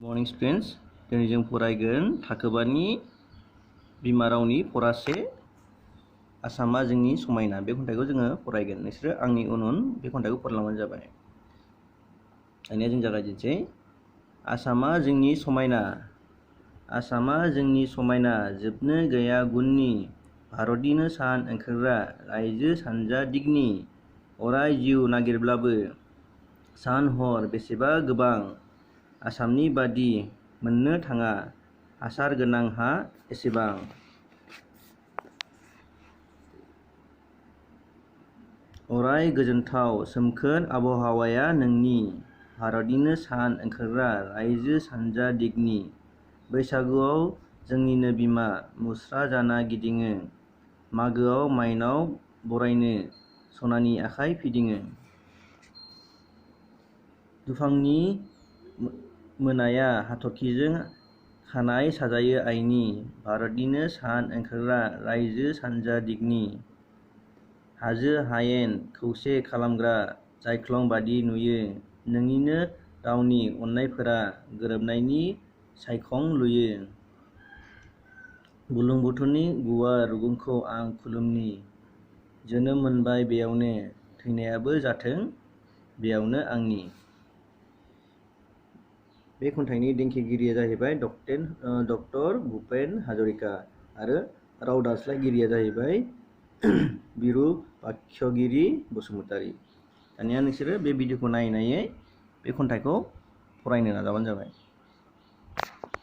Morning students दिनै जों फरायगोन थाखोबानि बिमा रावनि फरासे आसामा जोंनि समायना बे खन्थाइखौ जोङो फरायगोन। नोंसोरो आंनि उन उन बे खन्थाइखौ फरायलांबानो जाबाय। दानिया जों जागायजेनसै। आसामा जोंनि समायना, आसामा जोंनि समायना जोबनो गैया गुननि, भारतनिनो सान ओंखारग्रा रायजो सानजा दिगनि, अराय जिउ नागिरब्लाबो सान हर बेसेबा गोबां, आसामनि बादि मोननो थाङा हासार गोनां हा एसेबां। अराय गोजोनथाव सोमखोर आबहावाया नोंनि, भारतनिनो सान ओंखारग्रा रायजो सानजा दिगनि, बैसागुआव जोंनिनो बिमा मुस्रा जाना गिदिङो, मागोआव माइनाव बरायनो सनानि आखाइ फिदिङो। दुफांनि मोनाया हाथरखिजों खानाय साजायो आइनि, भारतनिनो सान ओंखारग्रा रायजो सानजा दिगनि, हाजो हायेन खौसे खालामग्रा जायख्लं बादि नुयो, नोंनिनो रावनि अननायफोरा गोरोबनायनि सायखं लुयो। बुरलुंबुथुरनि गुवार रुगुंखौ आं खुलुमनि, जोनोम मोनबाय बेयावनो, थैनायाबो जाथों बेयावनो आंनि। बे खन्थाइनि देंखोगिरिया जाहैबाय डक्टर भुपेन हाजरिका आरो राव दानस्लायगिरिया जाहैबाय बिरुपाक्षगिरि बसुमतारी। दानिया नोंसोरो बे भिडिअखौ नायै नायै बे खन्थाइखौ फरायनो नाजाबानो जाबाय।